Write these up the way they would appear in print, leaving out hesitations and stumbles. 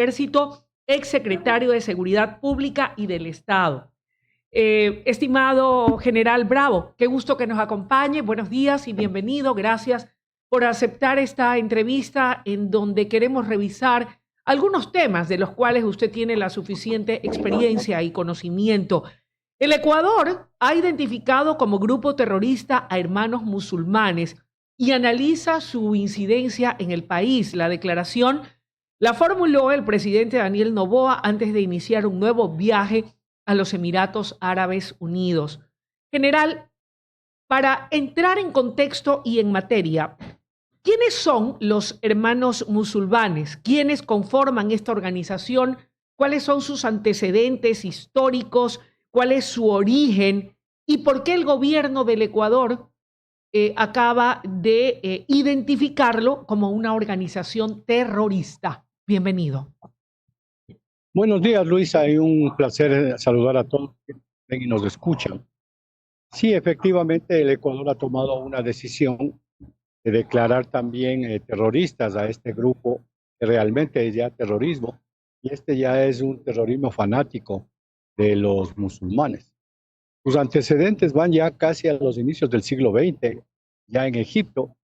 Ejército, exsecretario de Seguridad Pública y del Estado. Estimado general Bravo, qué gusto que nos acompañe. Buenos días y bienvenido. Gracias por aceptar esta entrevista en donde queremos revisar algunos temas de los cuales usted tiene la suficiente experiencia y conocimiento. El Ecuador ha identificado como grupo terrorista a hermanos musulmanes y analiza su incidencia en el país. La declaración la formuló el presidente Daniel Noboa antes de iniciar un nuevo viaje a los Emiratos Árabes Unidos. General, para entrar en contexto y en materia, ¿quiénes son los hermanos musulmanes? ¿Quiénes conforman esta organización? ¿Cuáles son sus antecedentes históricos? ¿Cuál es su origen? ¿Y por qué el gobierno del Ecuador acaba de identificarlo como una organización terrorista? Bienvenido. Buenos días, Luisa, y un placer saludar a todos que ven y nos escuchan. Sí, efectivamente, el Ecuador ha tomado una decisión de declarar también terroristas a este grupo, que realmente es ya terrorismo, y este ya es un terrorismo fanático de los musulmanes. Sus antecedentes van ya casi a los inicios del siglo XX, ya en Egipto,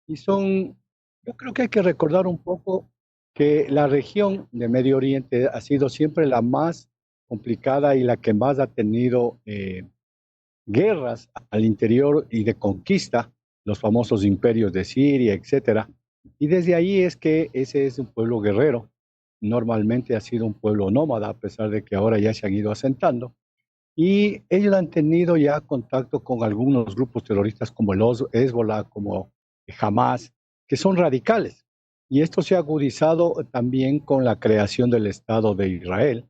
y yo creo que hay que recordar un poco que la región de Medio Oriente ha sido siempre la más complicada y la que más ha tenido guerras al interior y de conquista, los famosos imperios de Siria, etcétera. Y desde ahí es que ese es un pueblo guerrero. Normalmente ha sido un pueblo nómada, a pesar de que ahora ya se han ido asentando. Y ellos han tenido ya contacto con algunos grupos terroristas como el Hezbollah, como Hamas, que son radicales. Y esto se ha agudizado también con la creación del Estado de Israel,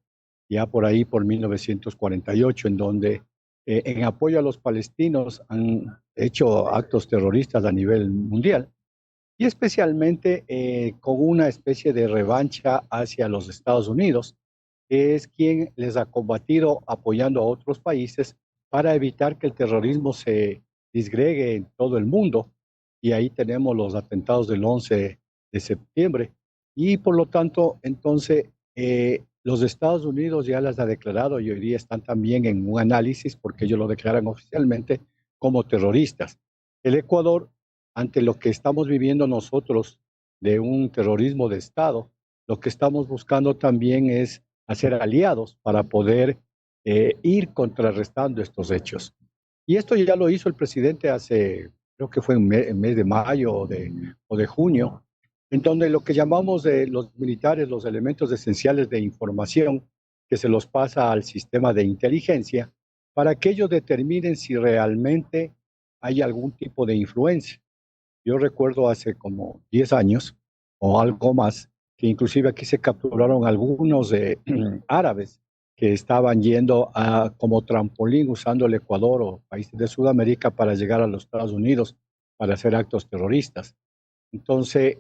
ya por ahí por 1948, en donde en apoyo a los palestinos han hecho actos terroristas a nivel mundial y especialmente con una especie de revancha hacia los Estados Unidos, que es quien les ha combatido apoyando a otros países para evitar que el terrorismo se disgregue en todo el mundo. Y ahí tenemos los atentados del 11 de septiembre. Y por lo tanto, entonces, los Estados Unidos ya las ha declarado y hoy día están también en un análisis porque ellos lo declaran oficialmente como terroristas. El Ecuador, ante lo que estamos viviendo nosotros de un terrorismo de Estado, lo que estamos buscando también es hacer aliados para poder ir contrarrestando estos hechos. Y esto ya lo hizo el presidente hace, creo que fue en mes de mayo o de junio, en donde lo que llamamos los militares, los elementos esenciales de información, que se los pasa al sistema de inteligencia, para que ellos determinen si realmente hay algún tipo de influencia. Yo recuerdo hace como 10 años o algo más, que inclusive aquí se capturaron algunos árabes que estaban yendo como trampolín usando el Ecuador o países de Sudamérica para llegar a los Estados Unidos para hacer actos terroristas. Entonces,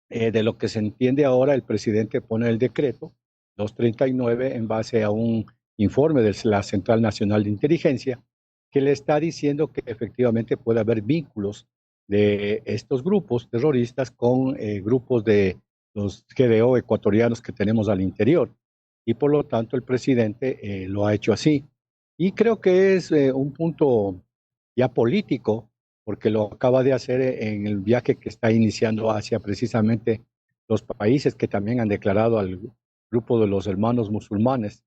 de lo que se entiende ahora, el presidente pone el decreto 239 en base a un informe de la Central Nacional de Inteligencia que le está diciendo que efectivamente puede haber vínculos de estos grupos terroristas con grupos de los GDO ecuatorianos que tenemos al interior. Y por lo tanto el presidente lo ha hecho así. Y creo que es un punto ya político, porque lo acaba de hacer en el viaje que está iniciando hacia precisamente los países que también han declarado al grupo de los hermanos musulmanes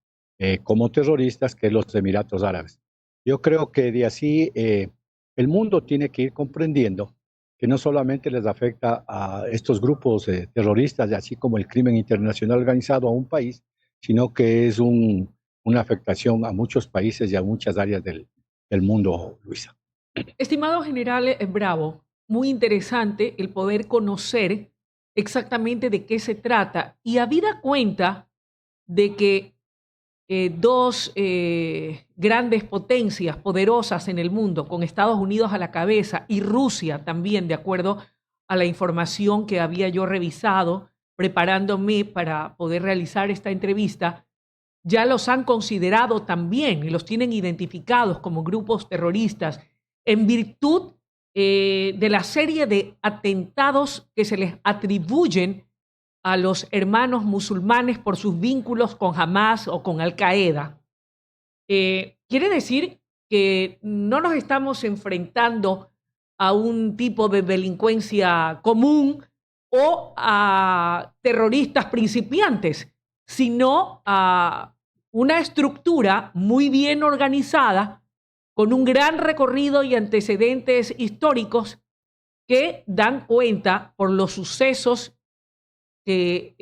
como terroristas, que es los Emiratos Árabes. Yo creo que de así el mundo tiene que ir comprendiendo que no solamente les afecta a estos grupos terroristas, así como el crimen internacional organizado a un país, sino que es una afectación a muchos países y a muchas áreas del mundo, Luisa. Estimado general Bravo, muy interesante el poder conocer exactamente de qué se trata y habida cuenta de que dos grandes potencias poderosas en el mundo, con Estados Unidos a la cabeza y Rusia también, de acuerdo a la información que había yo revisado preparándome para poder realizar esta entrevista, ya los han considerado también y los tienen identificados como grupos terroristas en virtud de la serie de atentados que se les atribuyen a los hermanos musulmanes por sus vínculos con Hamas o con Al-Qaeda, quiere decir que no nos estamos enfrentando a un tipo de delincuencia común o a terroristas principiantes, sino a una estructura muy bien organizada, con un gran recorrido y antecedentes históricos que dan cuenta por los sucesos que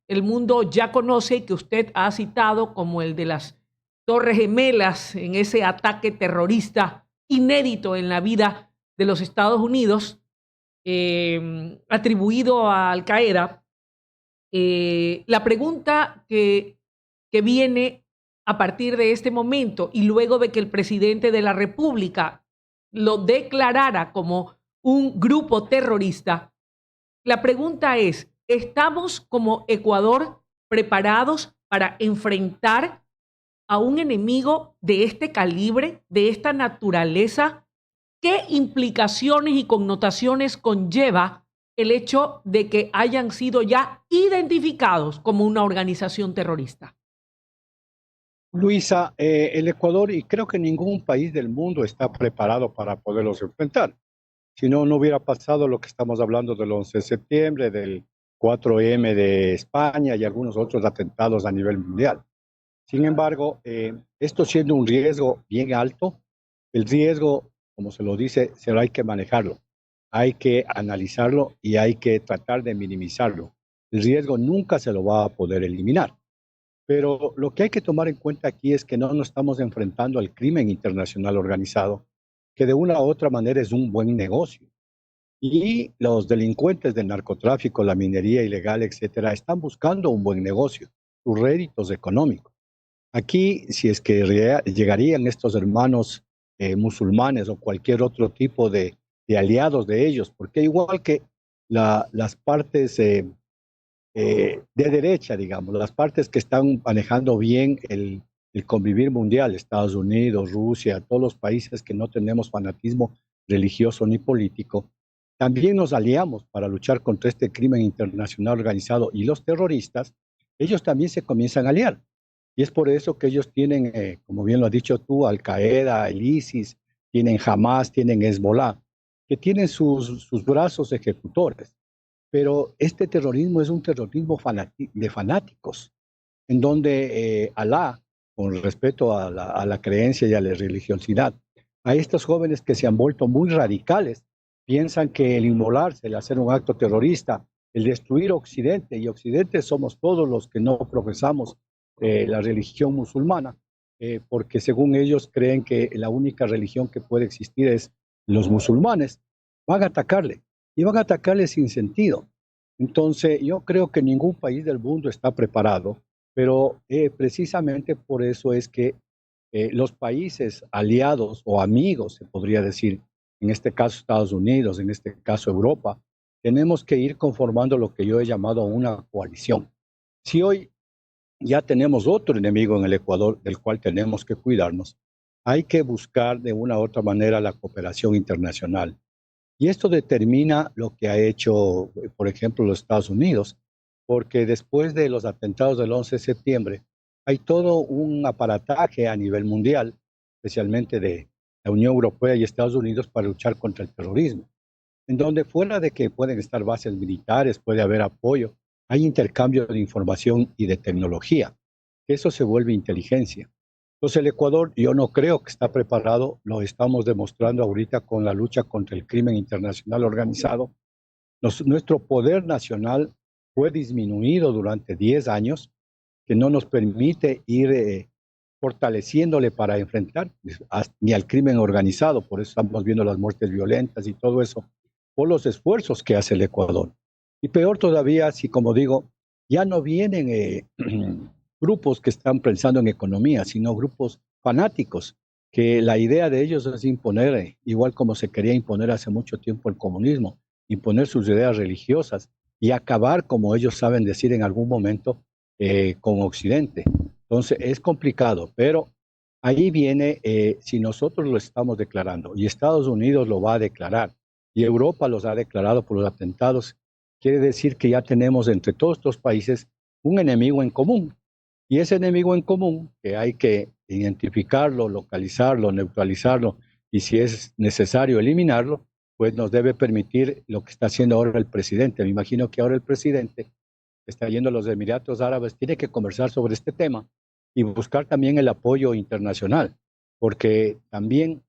el mundo ya conoce y que usted ha citado, como el de las Torres Gemelas, en ese ataque terrorista inédito en la vida de los Estados Unidos, atribuido a Al Qaeda. La pregunta que viene a partir de este momento y luego de que el presidente de la República lo declarara como un grupo terrorista, la pregunta es: ¿estamos como Ecuador preparados para enfrentar a un enemigo de este calibre, de esta naturaleza? ¿Qué implicaciones y connotaciones conlleva el hecho de que hayan sido ya identificados como una organización terrorista? Luisa, el Ecuador y creo que ningún país del mundo está preparado para poderlos enfrentar. Si no, no hubiera pasado lo que estamos hablando del 11 de septiembre, del 4M de España y algunos otros atentados a nivel mundial. Sin embargo, esto siendo un riesgo bien alto, el riesgo, como se lo dice, se lo hay que manejarlo, hay que analizarlo y hay que tratar de minimizarlo. El riesgo nunca se lo va a poder eliminar. Pero lo que hay que tomar en cuenta aquí es que no nos estamos enfrentando al crimen internacional organizado, que de una u otra manera es un buen negocio. Y los delincuentes del narcotráfico, la minería ilegal, etcétera, están buscando un buen negocio, sus réditos económicos. Aquí, si es que llegarían estos hermanos musulmanes o cualquier otro tipo de aliados de ellos, porque igual que las partes de derecha, digamos, las partes que están manejando bien el convivir mundial, Estados Unidos, Rusia, todos los países que no tenemos fanatismo religioso ni político, también nos aliamos para luchar contra este crimen internacional organizado y los terroristas, ellos también se comienzan a aliar. Y es por eso que ellos tienen, como bien lo has dicho tú, Al Qaeda, el ISIS, tienen Hamas, tienen Hezbollah, que tienen sus brazos ejecutores. Pero este terrorismo es un terrorismo de fanáticos, en donde Alá, con respeto a la creencia y a la religiosidad, a estos jóvenes que se han vuelto muy radicales, piensan que el inmolarse, el hacer un acto terrorista, el destruir Occidente, y Occidente somos todos los que no profesamos la religión musulmana, porque según ellos creen que la única religión que puede existir es los musulmanes, van a atacarle y van a atacarle sin sentido. Entonces, yo creo que ningún país del mundo está preparado, pero precisamente por eso es que los países aliados o amigos, se podría decir, en este caso Estados Unidos, en este caso Europa, tenemos que ir conformando lo que yo he llamado una coalición. Si hoy ya tenemos otro enemigo en el Ecuador del cual tenemos que cuidarnos, hay que buscar de una u otra manera la cooperación internacional. Y esto determina lo que ha hecho, por ejemplo, los Estados Unidos, porque después de los atentados del 11 de septiembre, hay todo un aparataje a nivel mundial, especialmente de la Unión Europea y Estados Unidos, para luchar contra el terrorismo, en donde fuera de que pueden estar bases militares, puede haber apoyo, hay intercambio de información y de tecnología. Eso se vuelve inteligencia. Entonces el Ecuador, yo no creo que está preparado, lo estamos demostrando ahorita con la lucha contra el crimen internacional organizado. Nuestro poder nacional fue disminuido durante 10 años, que no nos permite ir fortaleciéndole para enfrentar ni al crimen organizado, por eso estamos viendo las muertes violentas y todo eso, por los esfuerzos que hace el Ecuador. Y peor todavía, si como digo, ya no vienen grupos que están pensando en economía, sino grupos fanáticos, que la idea de ellos es imponer, igual como se quería imponer hace mucho tiempo el comunismo, imponer sus ideas religiosas y acabar, como ellos saben decir en algún momento, con Occidente. Entonces es complicado, pero ahí viene, si nosotros lo estamos declarando y Estados Unidos lo va a declarar y Europa los ha declarado por los atentados, quiere decir que ya tenemos entre todos estos países un enemigo en común. Y ese enemigo en común, que hay que identificarlo, localizarlo, neutralizarlo y si es necesario eliminarlo, pues nos debe permitir lo que está haciendo ahora el presidente. Me imagino que ahora el presidente está yendo a los Emiratos Árabes, tiene que conversar sobre este tema y buscar también el apoyo internacional, porque también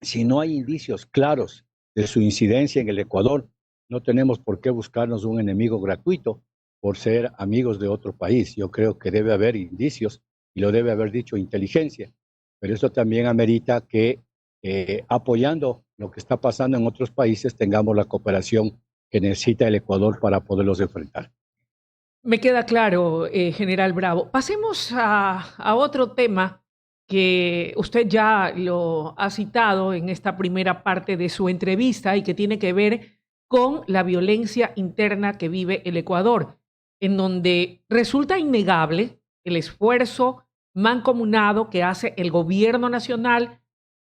si no hay indicios claros de su incidencia en el Ecuador, no tenemos por qué buscarnos un enemigo gratuito por ser amigos de otro país. Yo creo que debe haber indicios y lo debe haber dicho inteligencia, pero eso también amerita que apoyando lo que está pasando en otros países tengamos la cooperación que necesita el Ecuador para poderlos enfrentar. Me queda claro, general Bravo. Pasemos a otro tema que usted ya lo ha citado en esta primera parte de su entrevista y que tiene que ver con la violencia interna que vive el Ecuador, en donde resulta innegable el esfuerzo mancomunado que hace el gobierno nacional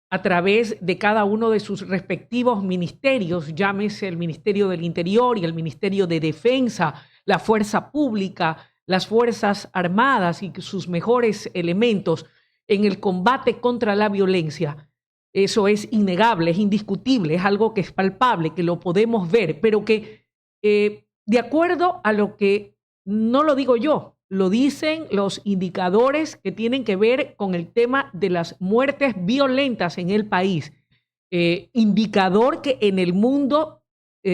a través de cada uno de sus respectivos ministerios, llámese el Ministerio del Interior y el Ministerio de Defensa, la Fuerza Pública, las Fuerzas Armadas y sus mejores elementos en el combate contra la violencia. Eso es innegable, es indiscutible, es algo que es palpable, que lo podemos ver, pero que de acuerdo a lo que no lo digo yo, lo dicen los indicadores que tienen que ver con el tema de las muertes violentas en el país. Indicador que en el mundo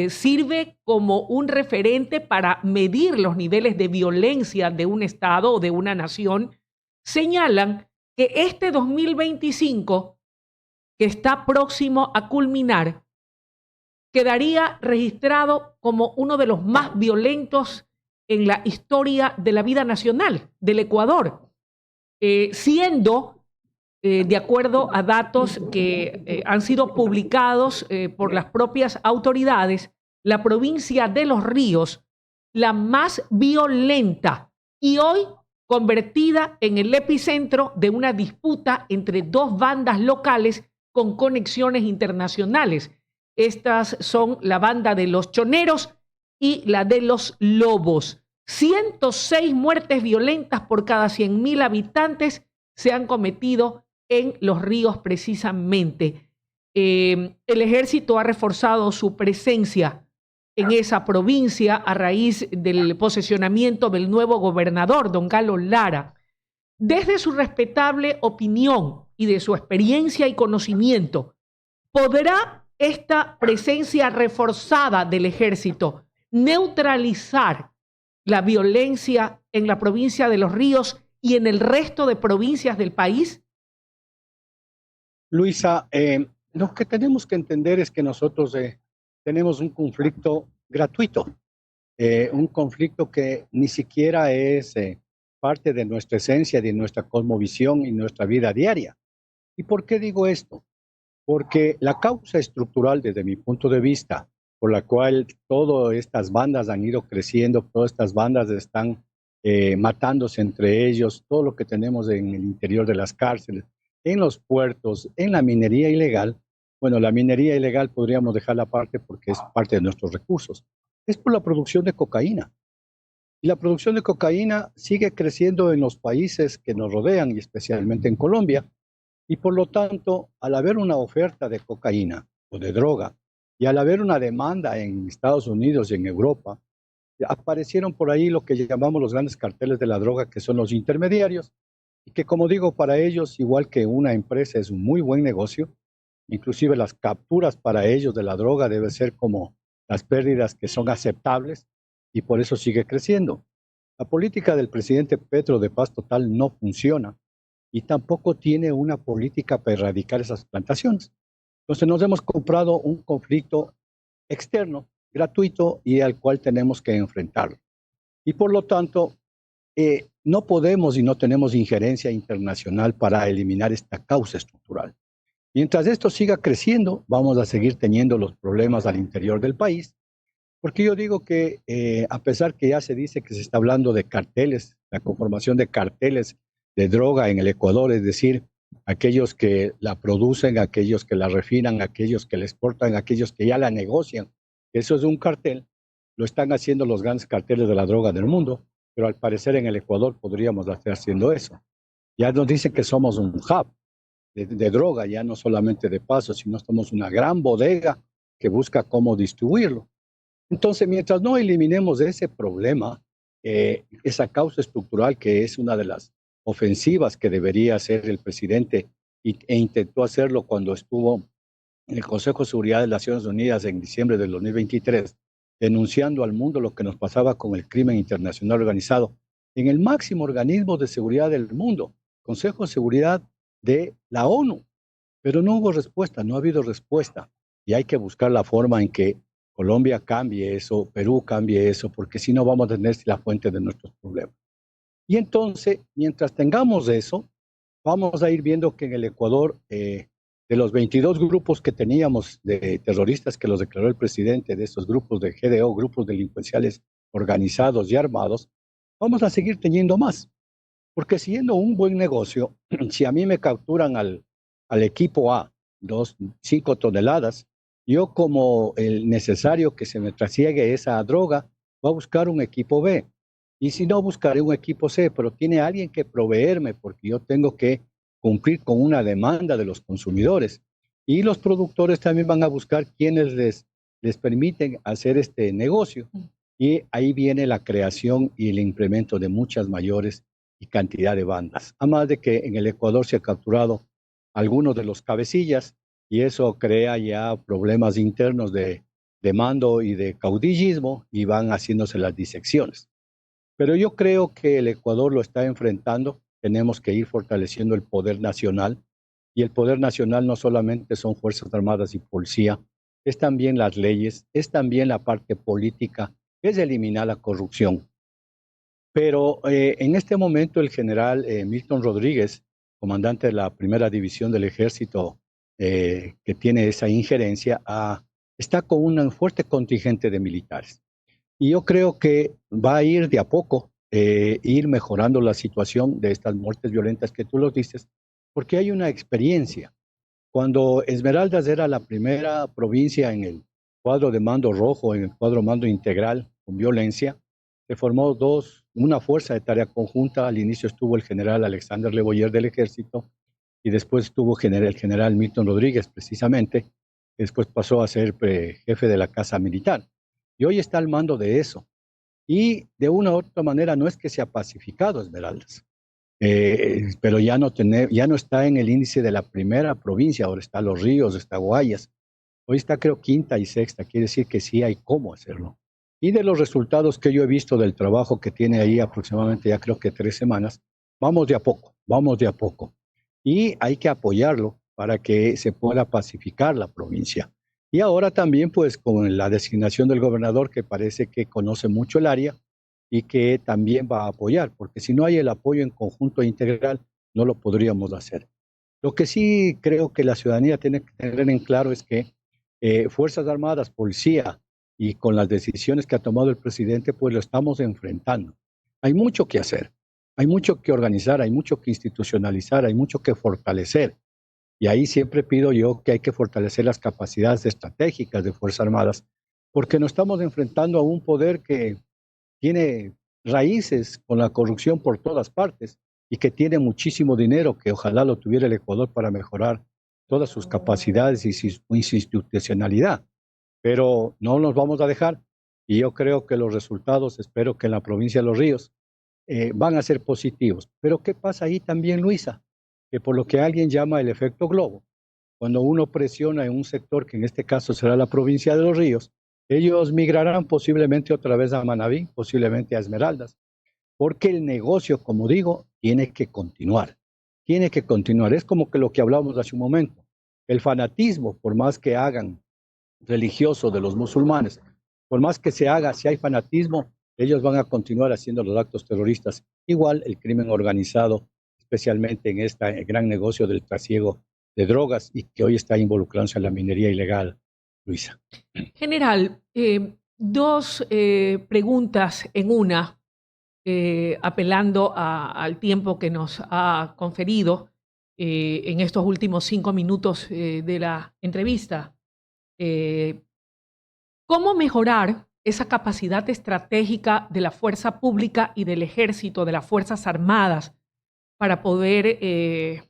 sirve como un referente para medir los niveles de violencia de un Estado o de una nación, señalan que este 2025, que está próximo a culminar, quedaría registrado como uno de los más violentos en la historia de la vida nacional del Ecuador, siendo, de acuerdo a datos que han sido publicados por las propias autoridades, la provincia de Los Ríos la más violenta y hoy convertida en el epicentro de una disputa entre dos bandas locales con conexiones internacionales. Estas son la banda de los choneros y la de los lobos. 106 muertes violentas por cada 100.000 habitantes se han cometido en Los Ríos precisamente. El ejército ha reforzado su presencia en esa provincia a raíz del posesionamiento del nuevo gobernador, don Galo Lara. Desde su respetable opinión y de su experiencia y conocimiento, ¿podrá esta presencia reforzada del ejército neutralizar la violencia en la provincia de Los Ríos y en el resto de provincias del país? Luisa, lo que tenemos que entender es que nosotros tenemos un conflicto gratuito, un conflicto que ni siquiera es parte de nuestra esencia, de nuestra cosmovisión y nuestra vida diaria. ¿Y por qué digo esto? Porque la causa estructural, desde mi punto de vista, por la cual todas estas bandas han ido creciendo, todas estas bandas están matándose entre ellos, todo lo que tenemos en el interior de las cárceles, en los puertos, en la minería ilegal. Bueno, la minería ilegal podríamos dejarla aparte porque es parte de nuestros recursos. Es por la producción de cocaína. Y la producción de cocaína sigue creciendo en los países que nos rodean y especialmente en Colombia. Y por lo tanto, al haber una oferta de cocaína o de droga y al haber una demanda en Estados Unidos y en Europa, aparecieron por ahí lo que llamamos los grandes carteles de la droga, que son los intermediarios, y que, como digo, para ellos, igual que una empresa, es un muy buen negocio. Inclusive las capturas para ellos de la droga deben ser como las pérdidas que son aceptables, y por eso sigue creciendo. La política del presidente Petro de paz total no funciona y tampoco tiene una política para erradicar esas plantaciones. Entonces nos hemos comprado un conflicto externo, gratuito, y al cual tenemos que enfrentarlo. Y por lo tanto, no podemos y no tenemos injerencia internacional para eliminar esta causa estructural. Mientras esto siga creciendo, vamos a seguir teniendo los problemas al interior del país, porque yo digo que a pesar que ya se dice que se está hablando de carteles, la conformación de carteles de droga en el Ecuador, es decir, aquellos que la producen, aquellos que la refinan, aquellos que la exportan, aquellos que ya la negocian, eso es un cartel. lo están haciendo los grandes carteles de la droga del mundo, pero al parecer en el Ecuador podríamos estar haciendo eso. Ya nos dicen que somos un hub de droga, ya no solamente de paso, sino somos una gran bodega que busca cómo distribuirlo. Entonces, mientras no eliminemos ese problema, esa causa estructural que es una de las ofensivas que debería hacer el presidente e intentó hacerlo cuando estuvo en el Consejo de Seguridad de las Naciones Unidas en diciembre del 2023, denunciando al mundo lo que nos pasaba con el crimen internacional organizado, en el máximo organismo de seguridad del mundo, Consejo de Seguridad de la ONU. Pero no hubo respuesta, no ha habido respuesta. Y hay que buscar la forma en que Colombia cambie eso, Perú cambie eso, porque si no vamos a tener la fuente de nuestros problemas. Y entonces, mientras tengamos eso, vamos a ir viendo que en el Ecuador, de los 22 grupos que teníamos de terroristas que los declaró el presidente, de esos grupos de GDO, grupos delincuenciales organizados y armados, vamos a seguir teniendo más. Porque siendo un buen negocio, si a mí me capturan al equipo A, 5 toneladas, yo como el necesario que se me trasiegue esa droga, voy a buscar un equipo B. Y si no, buscaré un equipo C, pero tiene alguien que proveerme porque yo tengo que cumplir con una demanda de los consumidores. Y los productores también van a buscar quienes les permiten hacer este negocio. Y ahí viene la creación y el implemento de muchas mayores y cantidad de bandas. Además de que en el Ecuador se ha capturado algunos de los cabecillas y eso crea ya problemas internos de mando y de caudillismo y van haciéndose las disecciones. Pero yo creo que el Ecuador lo está enfrentando. Tenemos que ir fortaleciendo el poder nacional. Y el poder nacional no solamente son Fuerzas Armadas y Policía, es también las leyes, es también la parte política, es eliminar la corrupción. Pero en este momento el general Milton Rodríguez, comandante de la primera división del ejército que tiene esa injerencia, está con un fuerte contingente de militares. Y yo creo que va a ir de a poco, ir mejorando la situación de estas muertes violentas que tú los dices, porque hay una experiencia. Cuando Esmeraldas era la primera provincia en el cuadro de mando rojo, en el cuadro de mando integral con violencia, se formó una fuerza de tarea conjunta. Al inicio estuvo el general Alexander Leboyer del ejército y después estuvo el general Milton Rodríguez precisamente, que después pasó a ser jefe de la Casa Militar. Y hoy está al mando de eso. Y de una u otra manera no es que se ha pacificado Esmeraldas, pero ya no está en el índice de la primera provincia, ahora está Los Ríos, está Guayas. Hoy está creo quinta y sexta, quiere decir que sí hay cómo hacerlo. Y de los resultados que yo he visto del trabajo que tiene ahí aproximadamente ya creo que 3 semanas, vamos de a poco, vamos de a poco. Y hay que apoyarlo para que se pueda pacificar la provincia. Y ahora también pues con la designación del gobernador que parece que conoce mucho el área y que también va a apoyar, porque si no hay el apoyo en conjunto e integral, no lo podríamos hacer. Lo que sí creo que la ciudadanía tiene que tener en claro es que Fuerzas Armadas, Policía y con las decisiones que ha tomado el presidente, pues lo estamos enfrentando. Hay mucho que hacer, hay mucho que organizar, hay mucho que institucionalizar, hay mucho que fortalecer. Y ahí siempre pido yo que hay que fortalecer las capacidades estratégicas de Fuerzas Armadas, porque nos estamos enfrentando a un poder que tiene raíces con la corrupción por todas partes y que tiene muchísimo dinero, que ojalá lo tuviera el Ecuador para mejorar todas sus capacidades y su institucionalidad. Pero no nos vamos a dejar y yo creo que los resultados, espero que en la provincia de Los Ríos, van a ser positivos. Pero ¿qué pasa ahí también, Luisa? Que por lo que alguien llama el efecto globo, cuando uno presiona en un sector, que en este caso será la provincia de Los Ríos, ellos migrarán posiblemente otra vez a Manabí, posiblemente a Esmeraldas, porque el negocio, como digo, tiene que continuar. Tiene que continuar. Es como que lo que hablábamos hace un momento. El fanatismo, por más que hagan religioso de los musulmanes, por más que se haga, si hay fanatismo, ellos van a continuar haciendo los actos terroristas. Igual el crimen organizado, especialmente en este gran negocio del trasiego de drogas y que hoy está involucrándose en la minería ilegal, Luisa. General, dos preguntas en una, apelando al tiempo que nos ha conferido en estos últimos 5 minutos de la entrevista. ¿Cómo mejorar esa capacidad estratégica de la fuerza pública y del ejército, de las Fuerzas Armadas, para poder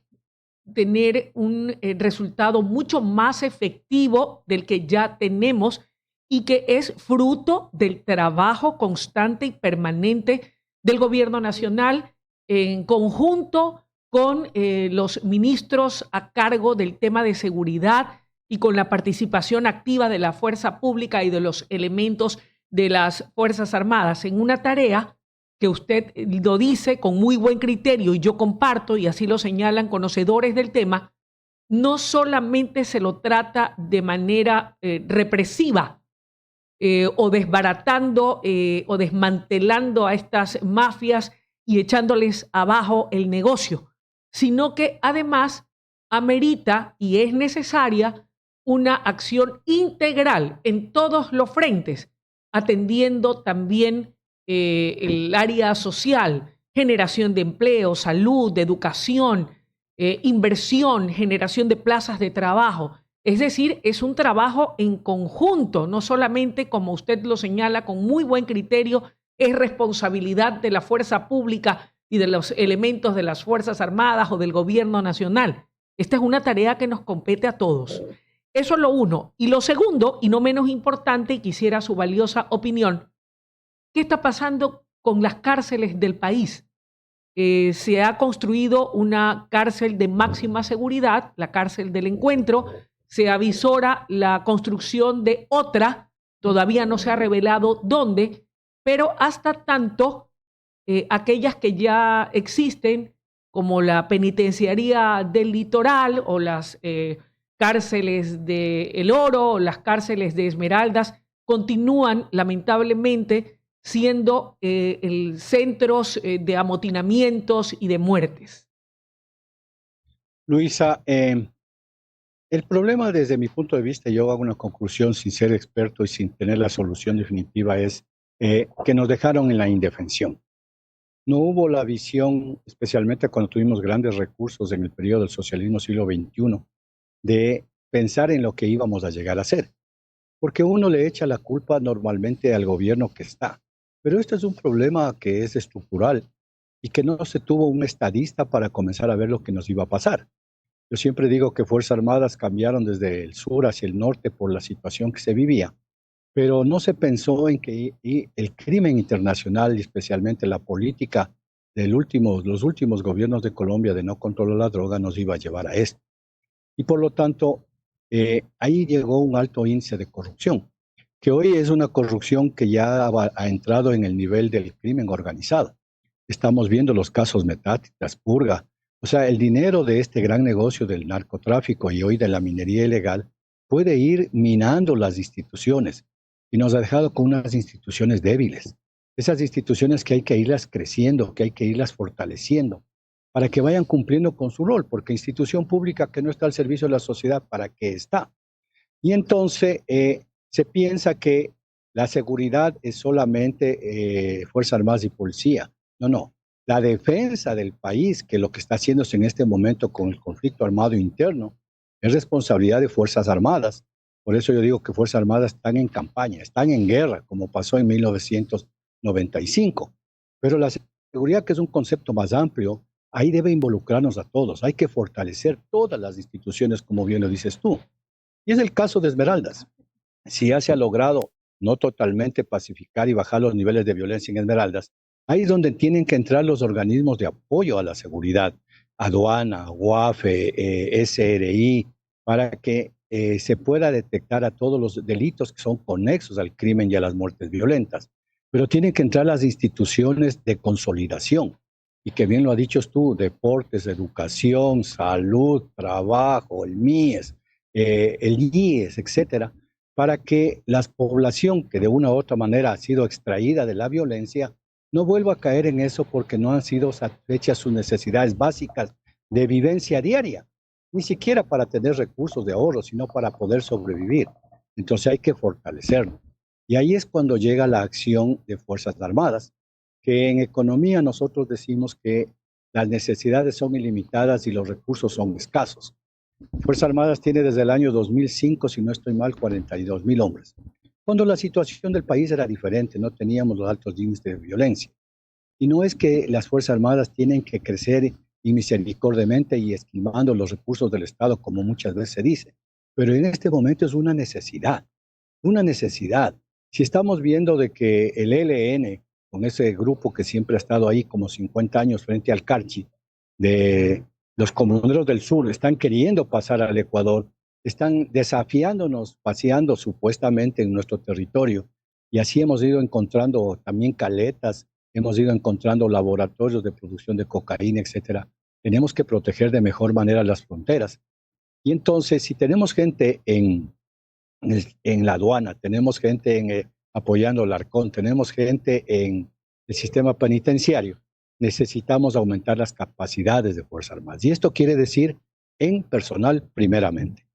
tener un resultado mucho más efectivo del que ya tenemos y que es fruto del trabajo constante y permanente del gobierno nacional en conjunto con los ministros a cargo del tema de seguridad y con la participación activa de la fuerza pública y de los elementos de las Fuerzas Armadas en una tarea que usted lo dice con muy buen criterio y yo comparto, y así lo señalan conocedores del tema, no solamente se lo trata de manera represiva o desbaratando o desmantelando a estas mafias y echándoles abajo el negocio, sino que además amerita y es necesaria una acción integral en todos los frentes, atendiendo también el área social, generación de empleo, salud, de educación, inversión, generación de plazas de trabajo. Es decir, es un trabajo en conjunto, no solamente, como usted lo señala, con muy buen criterio, es responsabilidad de la fuerza pública y de los elementos de las Fuerzas Armadas o del gobierno nacional. Esta es una tarea que nos compete a todos. Eso es lo uno. Y lo segundo, y no menos importante, y quisiera su valiosa opinión, ¿qué está pasando con las cárceles del país? Se ha construido una cárcel de máxima seguridad, la cárcel del Encuentro, se avisora la construcción de otra, todavía no se ha revelado dónde, pero hasta tanto aquellas que ya existen, como la penitenciaría del litoral o las cárceles de El Oro o las cárceles de Esmeraldas, continúan lamentablemente siendo centros de amotinamientos y de muertes. Luisa, el problema desde mi punto de vista, yo hago una conclusión sin ser experto y sin tener la solución definitiva, es que nos dejaron en la indefensión. No hubo la visión, especialmente cuando tuvimos grandes recursos en el periodo del socialismo siglo XXI, de pensar en lo que íbamos a llegar a hacer. Porque uno le echa la culpa normalmente al gobierno que está. Pero este es un problema que es estructural y que no se tuvo un estadista para comenzar a ver lo que nos iba a pasar. Yo siempre digo que Fuerzas Armadas cambiaron desde el sur hacia el norte por la situación que se vivía, pero no se pensó en que el crimen internacional y especialmente la política los últimos gobiernos de Colombia de no controlar la droga nos iba a llevar a esto. Y por lo tanto, ahí llegó un alto índice de corrupción, que hoy es una corrupción que ya ha entrado en el nivel del crimen organizado. Estamos viendo los casos Metáticas, Purga. O sea, el dinero de este gran negocio del narcotráfico y hoy de la minería ilegal puede ir minando las instituciones y nos ha dejado con unas instituciones débiles. Esas instituciones que hay que irlas creciendo, que hay que irlas fortaleciendo para que vayan cumpliendo con su rol, porque institución pública que no está al servicio de la sociedad, ¿para qué está? Y entonces se piensa que la seguridad es solamente Fuerzas Armadas y Policía. No, no. La defensa del país, que lo que está haciéndose en este momento con el conflicto armado interno, es responsabilidad de Fuerzas Armadas. Por eso yo digo que Fuerzas Armadas están en campaña, están en guerra, como pasó en 1995. Pero la seguridad, que es un concepto más amplio, ahí debe involucrarnos a todos. Hay que fortalecer todas las instituciones, como bien lo dices tú. Y es el caso de Esmeraldas. Si ya se ha logrado no totalmente pacificar y bajar los niveles de violencia en Esmeraldas, ahí es donde tienen que entrar los organismos de apoyo a la seguridad, aduana, UAFE, SRI, para que se pueda detectar a todos los delitos que son conexos al crimen y a las muertes violentas. Pero tienen que entrar las instituciones de consolidación, y que bien lo has dicho tú, deportes, educación, salud, trabajo, el MIES, el IES, etcétera, para que la población que de una u otra manera ha sido extraída de la violencia no vuelva a caer en eso, porque no han sido satisfechas sus necesidades básicas de vivencia diaria, ni siquiera para tener recursos de ahorro, sino para poder sobrevivir. Entonces hay que fortalecerlo. Y ahí es cuando llega la acción de Fuerzas Armadas, que en economía nosotros decimos que las necesidades son ilimitadas y los recursos son escasos. Fuerzas Armadas tiene desde el año 2005, si no estoy mal, 42,000 hombres. cuando la situación del país era diferente, no teníamos los altos índices de violencia. Y no es que las Fuerzas Armadas tienen que crecer misericordiamente y esquivando los recursos del Estado, como muchas veces se dice, pero en este momento es una necesidad, una necesidad. Si estamos viendo de que el ELN, con ese grupo que siempre ha estado ahí como 50 años frente al Carchi, de los comuneros del sur, están queriendo pasar al Ecuador, están desafiándonos, paseando supuestamente en nuestro territorio, y así hemos ido encontrando también caletas, hemos ido encontrando laboratorios de producción de cocaína, etcétera. Tenemos que proteger de mejor manera las fronteras. Y entonces, si tenemos gente en la aduana, tenemos gente apoyando el Arcón, tenemos gente en el sistema penitenciario, necesitamos aumentar las capacidades de Fuerzas Armadas. Y esto quiere decir en personal primeramente.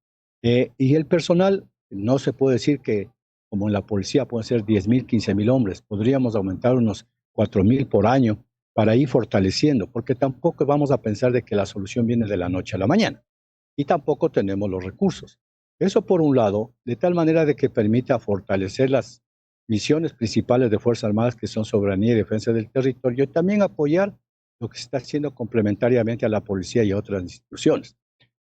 Y el personal, no se puede decir que como en la policía pueden ser 10,000, 15,000 hombres, podríamos aumentar unos 4,000 por año para ir fortaleciendo, porque tampoco vamos a pensar de que la solución viene de la noche a la mañana y tampoco tenemos los recursos. Eso por un lado, de tal manera de que permita fortalecer las misiones principales de Fuerzas Armadas, que son soberanía y defensa del territorio, y también apoyar lo que se está haciendo complementariamente a la policía y a otras instituciones.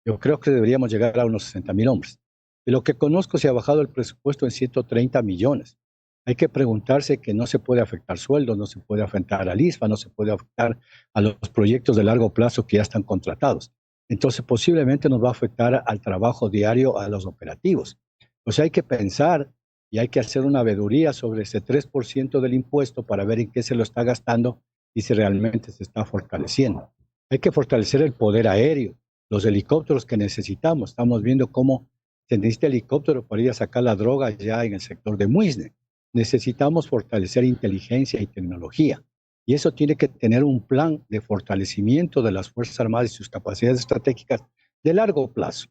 Yo creo que deberíamos llegar a unos 60,000 hombres. De lo que conozco, se ha bajado el presupuesto en 130 millones. Hay que preguntarse que no se puede afectar sueldos, no se puede afectar al ISFA, no se puede afectar a los proyectos de largo plazo que ya están contratados. Entonces, posiblemente nos va a afectar al trabajo diario, a los operativos. O sea, hay que pensar y hay que hacer una veeduría sobre ese 3% del impuesto para ver en qué se lo está gastando y si realmente se está fortaleciendo. Hay que fortalecer el poder aéreo, los helicópteros que necesitamos. Estamos viendo cómo se necesita helicóptero para ir a sacar la droga ya en el sector de Muisne. Necesitamos fortalecer inteligencia y tecnología. Y eso tiene que tener un plan de fortalecimiento de las Fuerzas Armadas y sus capacidades estratégicas de largo plazo,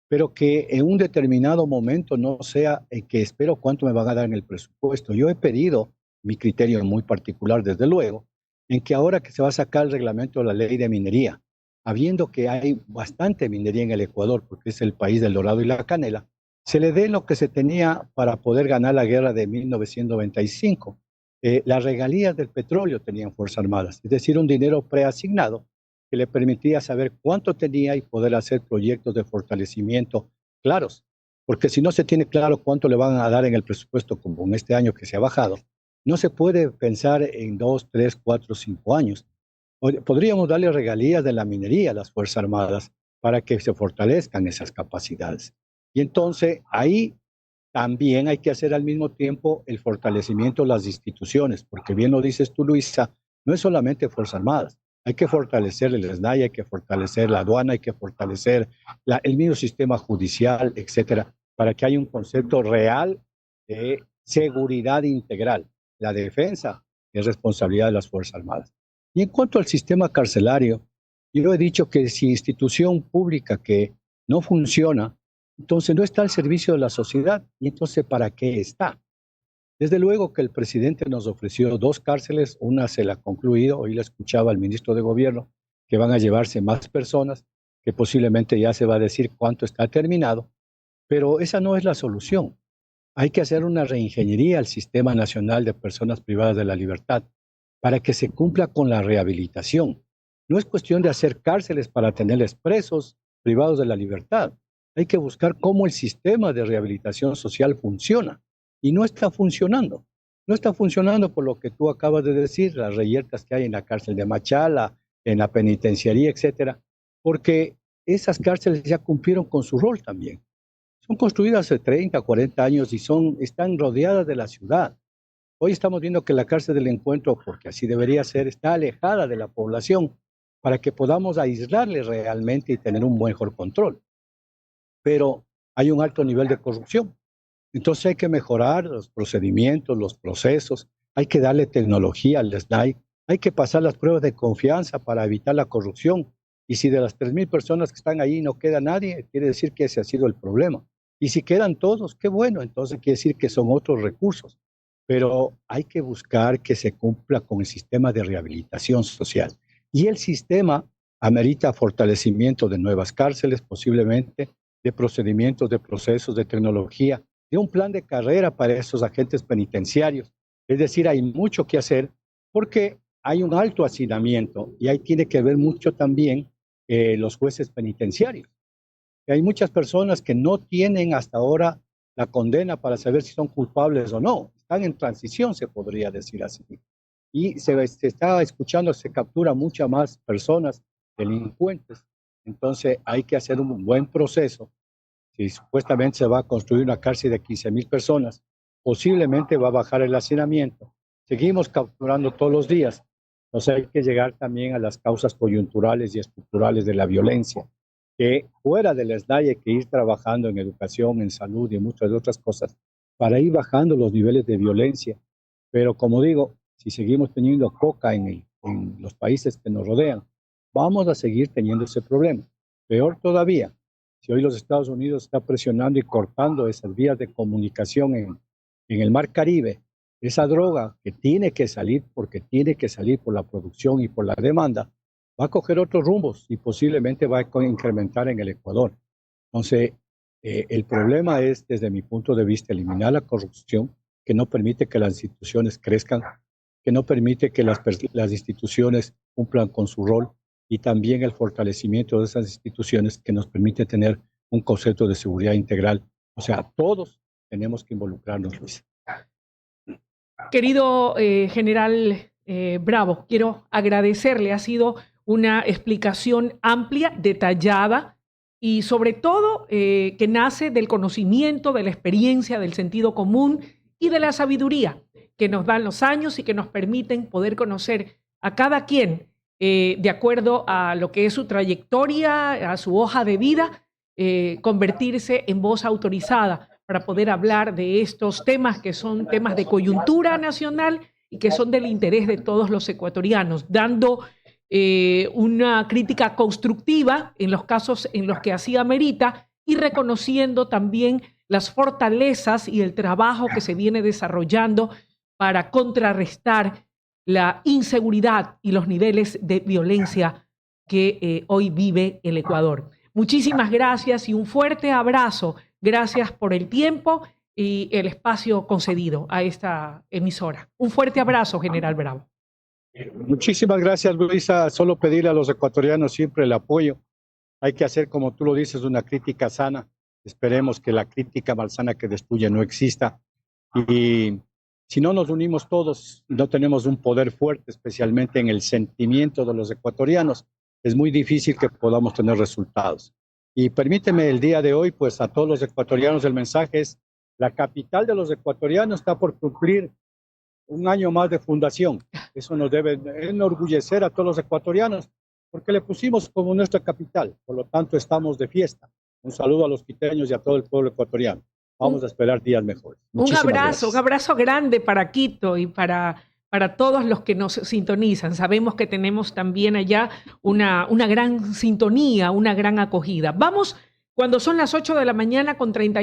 pero que en un determinado momento no sea que espero cuánto me van a dar en el presupuesto. Yo he pedido mi criterio muy particular, desde luego, en que ahora que se va a sacar el reglamento de la ley de minería, habiendo que hay bastante minería en el Ecuador, porque es el país del dorado y la canela, se le dé lo que se tenía para poder ganar la guerra de 1995. Las regalías del petróleo tenían Fuerzas Armadas, es decir, un dinero preasignado que le permitía saber cuánto tenía y poder hacer proyectos de fortalecimiento claros, porque si no se tiene claro cuánto le van a dar en el presupuesto, como en este año que se ha bajado, no se puede pensar en 2, 3, 4, 5 años. Podríamos darle regalías de la minería a las Fuerzas Armadas para que se fortalezcan esas capacidades. Y entonces ahí también hay que hacer al mismo tiempo el fortalecimiento de las instituciones, porque bien lo dices tú, Luisa, no es solamente Fuerzas Armadas, hay que fortalecer el SNAI, hay que fortalecer la aduana, hay que fortalecer el mismo sistema judicial, etcétera, para que haya un concepto real de seguridad integral. La defensa es responsabilidad de las Fuerzas Armadas. Y en cuanto al sistema carcelario, yo he dicho que si institución pública que no funciona, entonces no está al servicio de la sociedad. ¿Y entonces para qué está? Desde luego que el presidente nos ofreció 2 cárceles, una se la ha concluido, hoy le escuchaba al ministro de Gobierno que van a llevarse más personas, que posiblemente ya se va a decir cuánto está terminado, pero esa no es la solución. Hay que hacer una reingeniería al Sistema Nacional de Personas Privadas de la Libertad para que se cumpla con la rehabilitación. No es cuestión de hacer cárceles para tenerles presos privados de la libertad. Hay que buscar cómo el sistema de rehabilitación social funciona. Y no está funcionando. No está funcionando por lo que tú acabas de decir, las reyertas que hay en la cárcel de Machala, en la penitenciaría, etcétera, porque esas cárceles ya cumplieron con su rol también. Son construidas hace 30, 40 años y están rodeadas de la ciudad. Hoy estamos viendo que la cárcel del Encuentro, porque así debería ser, está alejada de la población para que podamos aislarle realmente y tener un mejor control. Pero hay un alto nivel de corrupción. Entonces hay que mejorar los procedimientos, los procesos, hay que darle tecnología al SNAI, hay que pasar las pruebas de confianza para evitar la corrupción. Y si de las 3,000 personas que están ahí no queda nadie, quiere decir que ese ha sido el problema. Y si quedan todos, qué bueno, entonces quiere decir que son otros recursos. Pero hay que buscar que se cumpla con el sistema de rehabilitación social. Y el sistema amerita fortalecimiento de nuevas cárceles, posiblemente, de procedimientos, de procesos, de tecnología, de un plan de carrera para esos agentes penitenciarios. Es decir, hay mucho que hacer porque hay un alto hacinamiento y ahí tiene que ver mucho también los jueces penitenciarios. Hay muchas personas que no tienen hasta ahora la condena para saber si son culpables o no. Están en transición, se podría decir así. Y se está escuchando, se captura muchas más personas delincuentes. Entonces hay que hacer un buen proceso. Si supuestamente se va a construir una cárcel de 15,000 personas, posiblemente va a bajar el hacinamiento. Seguimos capturando todos los días. Entonces hay que llegar también a las causas coyunturales y estructurales de la violencia, que fuera del SNAI hay que ir trabajando en educación, en salud y en muchas otras cosas para ir bajando los niveles de violencia. Pero como digo, si seguimos teniendo coca en los países que nos rodean, vamos a seguir teniendo ese problema. Peor todavía, si hoy los Estados Unidos está presionando y cortando esas vías de comunicación en el Mar Caribe, esa droga que tiene que salir, porque tiene que salir por la producción y por la demanda, va a coger otros rumbos y posiblemente va a incrementar en el Ecuador. Entonces, el problema es, desde mi punto de vista, eliminar la corrupción, que no permite que las instituciones crezcan, que no permite que las instituciones cumplan con su rol, y también el fortalecimiento de esas instituciones que nos permite tener un concepto de seguridad integral. O sea, todos tenemos que involucrarnos, Luis. Querido general Bravo, quiero agradecerle. Ha sido una explicación amplia, detallada y sobre todo que nace del conocimiento, de la experiencia, del sentido común y de la sabiduría que nos dan los años y que nos permiten poder conocer a cada quien de acuerdo a lo que es su trayectoria, a su hoja de vida, convertirse en voz autorizada para poder hablar de estos temas que son temas de coyuntura nacional y que son del interés de todos los ecuatorianos, dando una crítica constructiva en los casos en los que así amerita y reconociendo también las fortalezas y el trabajo que se viene desarrollando para contrarrestar la inseguridad y los niveles de violencia que hoy vive el Ecuador. Muchísimas gracias y un fuerte abrazo. Gracias por el tiempo y el espacio concedido a esta emisora. Un fuerte abrazo, general Bravo. Muchísimas gracias, Luisa. Solo pedirle a los ecuatorianos siempre el apoyo. Hay que hacer, como tú lo dices, una crítica sana. Esperemos que la crítica malsana que destruye no exista. Y si no nos unimos todos, no tenemos un poder fuerte, especialmente en el sentimiento de los ecuatorianos, es muy difícil que podamos tener resultados. Y permíteme el día de hoy, pues a todos los ecuatorianos, el mensaje es: la capital de los ecuatorianos está por cumplir un año más de fundación. Eso nos debe enorgullecer a todos los ecuatorianos, porque le pusimos como nuestra capital. Por lo tanto, estamos de fiesta. Un saludo a los quiteños y a todo el pueblo ecuatoriano. Vamos a esperar días mejores. Un abrazo grande para Quito y para todos los que nos sintonizan. Sabemos que tenemos también allá una gran sintonía, una gran acogida. Vamos, cuando son las 8 de la mañana con 30